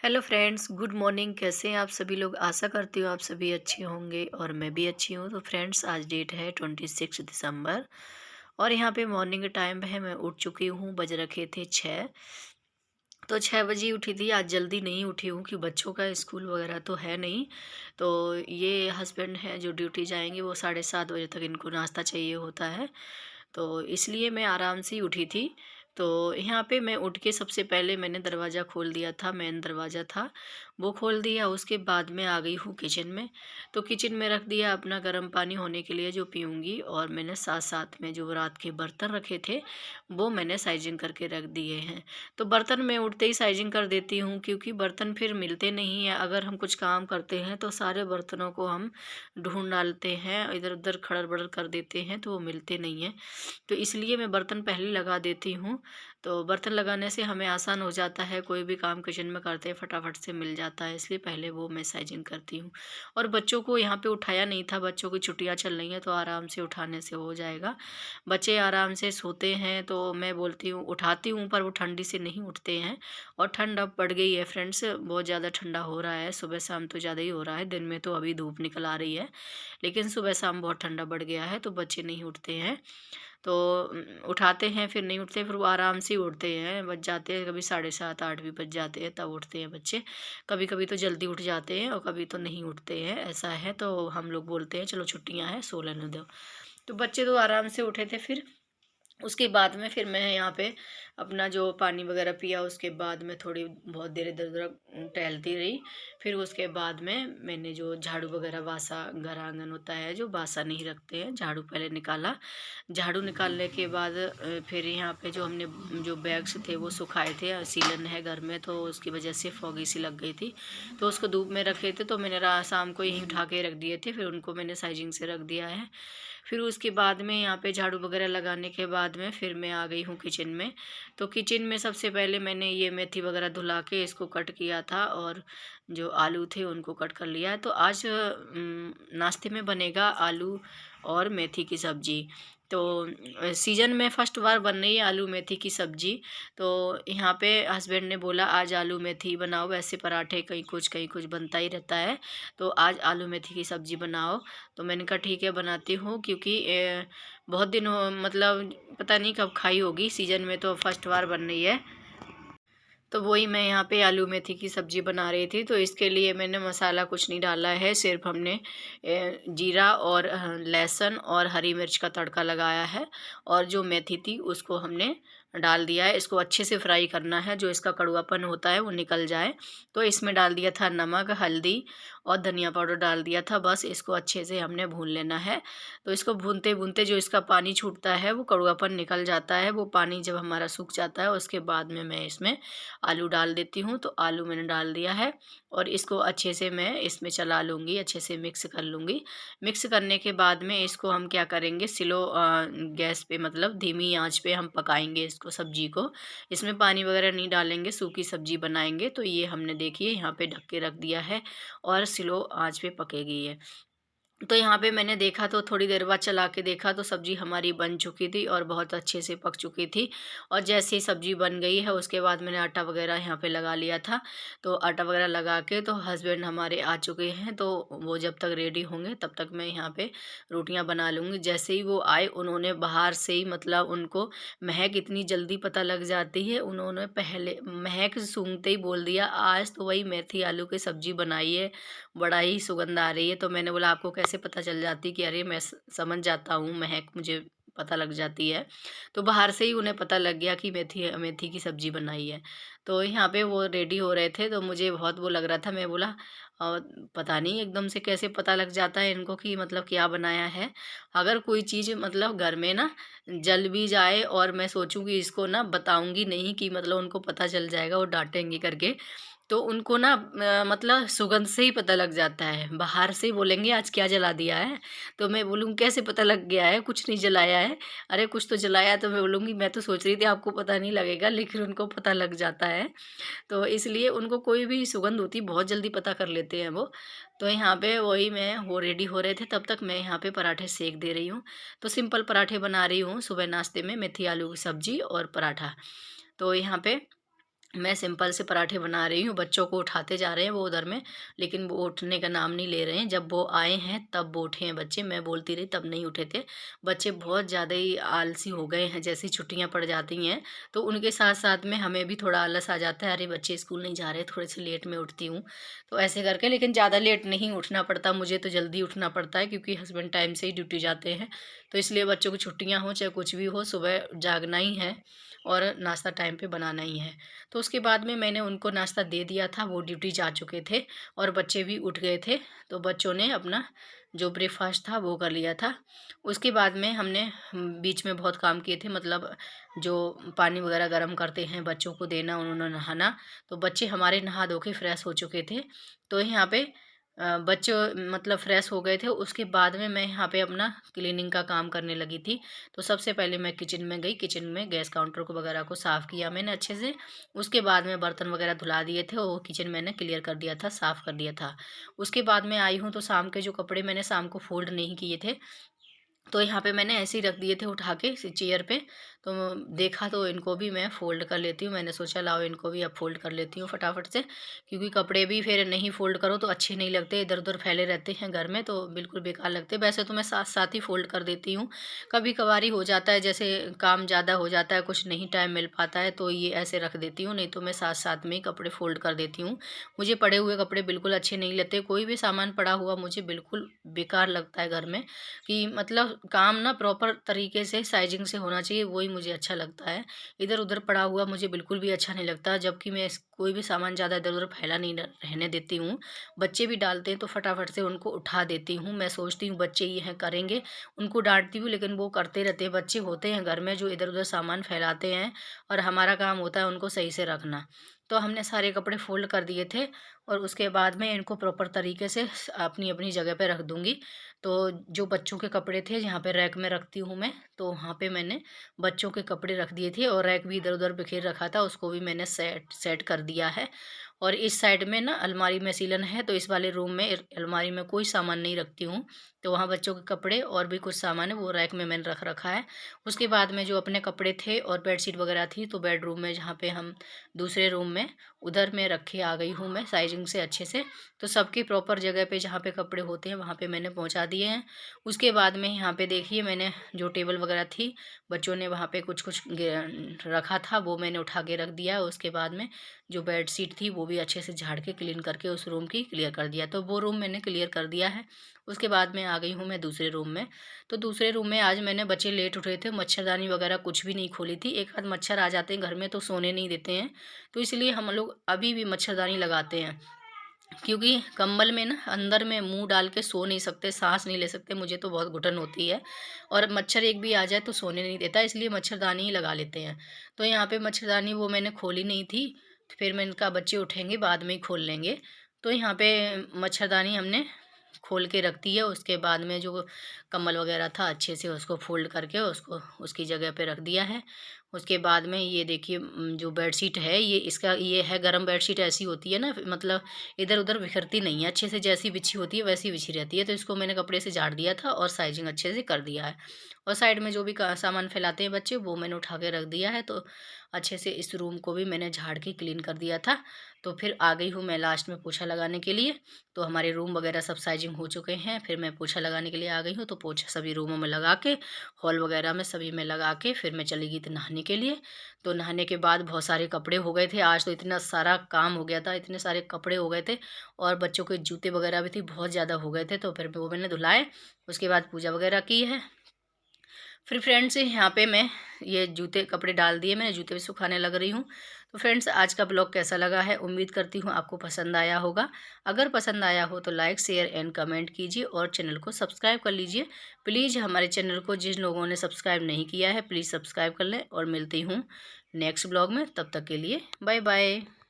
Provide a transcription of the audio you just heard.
Hello friends, good morning. कैसे हैं आप सभी लोग? आशा करती हूँ आप सभी अच्छे होंगे और मैं भी अच्छी हूँ। तो फ्रेंड्स, आज डेट है 26 दिसंबर और यहाँ पे मॉर्निंग का टाइम है। मैं उठ चुकी हूँ, बज रखे थे 6। तो 6 बजे ही उठी थी। आज जल्दी नहीं उठी हूँ कि बच्चों का स्कूल वगैरह तो है नहीं। तो ये हस्बैंड हैं जो ड्यूटी जाएंगे, वो 7:30 बजे तक इनको नाश्ता चाहिए होता है। तो इसलिए मैं आराम से ही उठी थी। तो यहाँ पे मैं उठ के सबसे पहले मैंने दरवाज़ा खोल दिया था, मेन दरवाज़ा था वो खोल दिया। उसके बाद मैं आ गई हूँ किचन में। तो किचन में रख दिया अपना गर्म पानी होने के लिए जो पीऊँगी, और मैंने साथ साथ में जो रात के बर्तन रखे थे वो मैंने साइजिंग करके रख दिए हैं। तो बर्तन मैं उठते ही साइजिंग कर देती हूँ, क्योंकि बर्तन फिर मिलते नहीं हैं। अगर हम कुछ काम करते हैं तो सारे बर्तनों को हम ढूंढ डालते हैं, इधर उधर खड़र बड़र कर देते हैं, तो वो मिलते नहीं हैं। तो इसलिए मैं बर्तन पहले लगा देती हूँ। तो बर्तन लगाने से हमें आसान हो जाता है, कोई भी काम किचन में करते हैं फटाफट से मिल जाता है, इसलिए पहले वो मैं साइजिंग करती हूँ। और बच्चों को यहाँ पे उठाया नहीं था, बच्चों की छुट्टियाँ चल रही हैं तो आराम से उठाने से हो जाएगा। बच्चे आराम से सोते हैं तो मैं बोलती हूँ उठाती हूँ, पर वो ठंडी से नहीं उठते हैं। और ठंड अब बढ़ गई है फ्रेंड्स, बहुत ज़्यादा ठंडा हो रहा है। सुबह शाम तो ज़्यादा ही हो रहा है, दिन में तो अभी धूप निकल आ रही है, लेकिन सुबह शाम बहुत ठंडा बढ़ गया है तो बच्चे नहीं उठते हैं। तो उठाते हैं, फिर नहीं उठते, फिर वो आराम से ही उठते हैं। बज जाते हैं कभी 7:30 8 भी बज जाते हैं, तब उठते हैं बच्चे। कभी कभी तो जल्दी उठ जाते हैं और कभी तो नहीं उठते हैं, ऐसा है। तो हम लोग बोलते हैं चलो छुट्टियां हैं, सो लेने दो। तो बच्चे तो आराम से उठे थे। फिर उसके बाद में फिर मैं यहाँ पे अपना जो पानी वगैरह पिया, उसके बाद में थोड़ी बहुत देर इधर उधर टहलती रही। फिर उसके बाद में मैंने जो झाड़ू वगैरह, बासा घर आंगन होता है जो बासा नहीं रखते हैं, झाड़ू पहले निकाला। झाड़ू निकालने के बाद फिर यहाँ पे जो हमने जो बैग्स थे वो सुखाए थे, सीलन है घर में तो उसकी वजह से फॉगी सी लग गई थी, तो उसको धूप में रखे थे। तो मैंने शाम को यहीं उठा के रख दिए थे, फिर उनको मैंने साइजिंग से रख दिया है। फिर उसके बाद में यहाँ पे झाड़ू वगैरह लगाने के बाद में फिर मैं आ गई हूँ किचन में। तो किचन में सबसे पहले मैंने ये मेथी वगैरह धुला के इसको कट किया था, और जो आलू थे उनको कट कर लिया है। तो आज नाश्ते में बनेगा आलू और मेथी की सब्ज़ी। तो सीजन में फर्स्ट बार बन रही है आलू मेथी की सब्ज़ी। तो यहाँ पे हस्बैंड ने बोला आज आलू मेथी बनाओ, वैसे पराठे कहीं कुछ बनता ही रहता है, तो आज आलू मेथी की सब्ज़ी बनाओ। तो मैंने कहा ठीक है बनाती हूँ, क्योंकि बहुत दिन हो, मतलब पता नहीं कब खाई होगी, सीजन में तो फर्स्ट बार बन रही है। तो वही मैं यहाँ पे आलू मेथी की सब्ज़ी बना रही थी। तो इसके लिए मैंने मसाला कुछ नहीं डाला है, सिर्फ हमने जीरा और लहसुन और हरी मिर्च का तड़का लगाया है, और जो मेथी थी उसको हमने डाल दिया है। इसको अच्छे से फ्राई करना है, जो इसका कड़वापन होता है वो निकल जाए। तो इसमें डाल दिया था नमक, हल्दी और धनिया पाउडर डाल दिया था। बस इसको अच्छे से हमने भून लेना है। तो इसको भूनते भूनते जो इसका पानी छूटता है वो कड़वापन निकल जाता है। वो पानी जब हमारा सूख जाता है उसके बाद में मैं इसमें आलू डाल देती हूँ। तो आलू मैंने डाल दिया है, और इसको अच्छे से मैं इसमें चला लूँगी, अच्छे से मिक्स कर लूँगी। मिक्स करने के बाद में इसको हम क्या करेंगे, स्लो गैस पे, मतलब धीमी आंच पे हम पकाएंगे इसको, सब्जी को। इसमें पानी वगैरह नहीं डालेंगे, सूखी सब्जी बनाएंगे। तो ये हमने देखिए यहाँ पे ढक के रख दिया है, और स्लो आंच पे पकेगी ये। तो यहाँ पे मैंने देखा, तो थोड़ी देर बाद चला के देखा तो सब्ज़ी हमारी बन चुकी थी और बहुत अच्छे से पक चुकी थी। और जैसे ही सब्ज़ी बन गई है उसके बाद मैंने आटा वगैरह यहाँ पे लगा लिया था। तो आटा वगैरह लगा के तो हस्बैंड हमारे आ चुके हैं, तो वो जब तक रेडी होंगे तब तक मैं यहाँ पे रोटियाँ बना लूँगी। जैसे ही वो आए, उन्होंने बाहर से ही, मतलब उनको महक इतनी जल्दी पता लग जाती है, उन्होंने पहले महक सूंघते ही बोल दिया आज तो वही मेथी आलू की सब्ज़ी बनाई है, बड़ा ही सुगंध आ रही है। तो मैंने बोला आपको कैसे पता चल जाती? कि अरे मैं समझ जाता हूँ, महक मुझे पता लग जाती है। तो बाहर से ही उन्हें पता लग गया कि मेथी मेथी की सब्ज़ी बनाई है। तो यहाँ पे वो रेडी हो रहे थे, तो मुझे बहुत वो लग रहा था। मैं बोला पता नहीं एकदम से कैसे पता लग जाता है इनको कि मतलब क्या बनाया है। अगर कोई चीज़ मतलब घर में ना जल भी जाए और मैं सोचूं कि इसको ना बताऊंगी नहीं, कि मतलब उनको पता चल जाएगा, वो डांटेंगे करके, तो उनको ना मतलब सुगंध से ही पता लग जाता है। बाहर से ही बोलेंगे आज क्या जला दिया है, तो मैं बोलूँ कैसे पता लग गया है, कुछ नहीं जलाया है। अरे कुछ तो जलाया है, तो मैं बोलूँगी मैं तो सोच रही थी आपको पता नहीं लगेगा, लेकिन उनको पता लग जाता है। तो इसलिए उनको कोई भी सुगंध होती बहुत जल्दी पता कर लेते हैं वो। तो यहाँ पे वही मैं वो रेडी हो रहे थे, तब तक मैं यहाँ पे पराठे सेक दे रही हूँ। तो सिंपल पराठे बना रही हूँ सुबह नाश्ते में, मेथी आलू की सब्जी और पराठा। तो यहाँ पे मैं सिंपल से पराठे बना रही हूँ, बच्चों को उठाते जा रहे हैं वो उधर में, लेकिन वो उठने का नाम नहीं ले रहे हैं। जब वो आए हैं तब वो उठे हैं बच्चे, मैं बोलती रही तब नहीं उठे थे। बच्चे बहुत ज़्यादा ही आलसी हो गए हैं, जैसे ही छुट्टियाँ पड़ जाती हैं, तो उनके साथ-साथ में हमें भी थोड़ा आलस आ जाता है, अरे बच्चे स्कूल नहीं जा रहे, थोड़े से लेट में उठती हूँ। तो ऐसे करके, लेकिन ज़्यादा लेट नहीं उठना पड़ता, मुझे तो जल्दी उठना पड़ता है क्योंकि हस्बैंड टाइम से ही ड्यूटी जाते हैं। तो इसलिए बच्चों की छुट्टियाँ हों चाहे कुछ भी हो, सुबह जागना ही है और नाश्ता टाइम पे बनाना ही है। तो उसके बाद में मैंने उनको नाश्ता दे दिया था, वो ड्यूटी जा चुके थे और बच्चे भी उठ गए थे। तो बच्चों ने अपना जो ब्रेकफ़ास्ट था वो कर लिया था। उसके बाद में हमने बीच में बहुत काम किए थे, मतलब जो पानी वग़ैरह गरम करते हैं, बच्चों को देना, उन्होंने नहाना। तो बच्चे हमारे नहा धो के फ्रेश हो चुके थे। तो यहाँ पे बच्चे मतलब फ्रेश हो गए थे। उसके बाद में मैं यहाँ पे अपना क्लीनिंग का काम करने लगी थी। तो सबसे पहले मैं किचन में गई, किचन में गैस काउंटर को वगैरह को साफ़ किया मैंने अच्छे से। उसके बाद में बर्तन वगैरह धुला दिए थे और वो किचन मैंने क्लियर कर दिया था, साफ़ कर दिया था। उसके बाद मैं आई हूँ तो शाम के जो कपड़े मैंने शाम को फ़ोल्ड नहीं किए थे, तो यहाँ पे मैंने ऐसे ही रख दिए थे उठा के चेयर पे। तो देखा तो इनको भी मैं फ़ोल्ड कर लेती हूँ। मैंने सोचा लाओ इनको भी अब फ़ोल्ड कर लेती हूँ फटाफट से, क्योंकि कपड़े भी फिर नहीं फ़ोल्ड करो तो अच्छे नहीं लगते, इधर-उधर फैले रहते हैं घर में तो बिल्कुल बेकार लगते हैं। वैसे तो मैं साथ-साथ ही फ़ोल्ड कर देती हूँ। कभी-कभारी हो जाता है, जैसे काम ज़्यादा हो जाता है, कुछ नहीं टाइम मिल पाता है, तो ये ऐसे रख देती हूँ, नहीं तो मैं साथ-साथ में ही कपड़े फ़ोल्ड कर देती हूँ। मुझे पड़े हुए कपड़े बिल्कुल अच्छे नहीं लगते, कोई भी सामान पड़ा हुआ मुझे बिल्कुल बेकार लगता है घर में, कि मतलब काम ना प्रॉपर तरीके से साइजिंग से होना चाहिए, वही मुझे अच्छा लगता है। इधर-उधर पड़ा हुआ मुझे बिल्कुल भी अच्छा नहीं लगता, जबकि मैं कोई भी सामान ज़्यादा इधर-उधर फैला नहीं रहने देती हूँ। बच्चे भी डालते हैं तो फटाफट से उनको उठा देती हूँ। मैं सोचती हूँ बच्चे ये हैं करेंगे, उनको डाँटती हूँ लेकिन वो करते रहते हैं। बच्चे होते हैं घर में जो इधर-उधर सामान फैलाते हैं और हमारा काम होता है उनको सही से रखना। तो हमने सारे कपड़े फ़ोल्ड कर दिए थे और उसके बाद में इनको प्रॉपर तरीके से अपनी-अपनी जगह पे रख दूँगी। तो जो बच्चों के कपड़े थे जहाँ पे रैक में रखती हूँ मैं, तो वहाँ पे मैंने बच्चों के कपड़े रख दिए थे और रैक भी इधर-उधर बिखेर रखा था, उसको भी मैंने सेट सेट कर दिया है। और इस साइड में ना अलमारी में सीलन है, तो इस वाले रूम में अलमारी में कोई सामान नहीं रखती हूँ। तो वहाँ बच्चों के कपड़े और भी कुछ सामान है वो रैक में मैंने रख रखा है। उसके बाद में जो अपने कपड़े थे और बेडशीट वगैरह थी, तो बेडरूम में जहाँ पे हम दूसरे रूम में, उधर मैं रखे आ गई हूँ मैं साइजिंग से अच्छे से। तो सबकी प्रॉपर जगह पे जहाँ पे कपड़े होते हैं वहाँ पे मैंने पहुँचा दिए हैं। उसके बाद में यहाँ पे देखिए मैंने जो टेबल वगैरह थी, बच्चों ने वहाँ पे कुछ-कुछ रखा था वो मैंने उठा के रख दिया है। उसके बाद में जो बेडशीट थी वो भी अच्छे से झाड़ के क्लीन करके उस रूम की क्लियर कर दिया। तो वो रूम मैंने क्लियर कर दिया है। उसके बाद में आ गई हूँ मैं दूसरे रूम में। तो दूसरे रूम में आज मैंने, बच्चे लेट उठे थे, मच्छरदानी वगैरह कुछ भी नहीं खोली थी। एक आध मच्छर आ जाते हैं घर में तो सोने नहीं देते हैं। तो इसलिए हम लोग अभी भी मच्छरदानी लगाते हैं। क्योंकि कंबल में ना अंदर में मुँह डाल के सो नहीं सकते, साँस नहीं ले सकते, मुझे तो बहुत घुटन होती है और मच्छर एक भी आ जाए तो सोने नहीं देता, इसलिए मच्छरदानी ही लगा लेते हैं। तो यहाँ पे मच्छरदानी वो मैंने खोली नहीं थी, तो फिर मैंने कहा बच्चे उठेंगे बाद में ही खोल लेंगे। तो यहाँ पे मच्छरदानी हमने खोल के रख दी है। उसके बाद में जो कंबल वगैरह था अच्छे से उसको फ़ोल्ड करके उसको उसकी जगह पे रख दिया है। उसके बाद में ये देखिए जो बेडशीट है ये, इसका ये है गरम बेडशीट, ऐसी होती है ना, मतलब इधर-उधर बिखरती नहीं है, अच्छे से जैसी बिछी होती है वैसी बिछी रहती है। तो इसको मैंने कपड़े से झाड़ दिया था और साइजिंग अच्छे से कर दिया है। और साइड में जो भी का सामान फैलाते हैं बच्चे वो मैंने उठा के रख दिया है। तो अच्छे से इस रूम को भी मैंने झाड़ के क्लीन कर दिया था। तो फिर आ गई हूँ मैं लास्ट में पोछा लगाने के लिए। तो हमारे रूम वगैरह सब साइजिंग हो चुके हैं। फिर मैं पोछा लगाने के लिए आ गई हूँ। तो पोछा सभी रूमों में लगा के, हॉल वगैरह में सभी में लगा के फिर मैं चली गई थी नहाने के लिए। तो नहाने के बाद बहुत सारे कपड़े हो गए थे। आज तो इतना सारा काम हो गया था, इतने सारे कपड़े हो गए थे और बच्चों के जूते वगैरह भी थी, बहुत ज़्यादा हो गए थे। तो फिर वो मैंने धुलाए, उसके बाद पूजा वगैरह की है। फिर फ्रेंड्स यहाँ पे मैं ये जूते कपड़े डाल दिए, मैंने जूते भी सुखाने लग रही हूँ। तो फ्रेंड्स आज का ब्लॉग कैसा लगा है, उम्मीद करती हूँ आपको पसंद आया होगा। अगर पसंद आया हो तो लाइक शेयर एंड कमेंट कीजिए और चैनल को सब्सक्राइब कर लीजिए। प्लीज़ हमारे चैनल को जिन लोगों ने सब्सक्राइब नहीं किया है प्लीज़ सब्सक्राइब कर लें और मिलती हूँ नेक्स्ट ब्लॉग में। तब तक के लिए बाय बाय।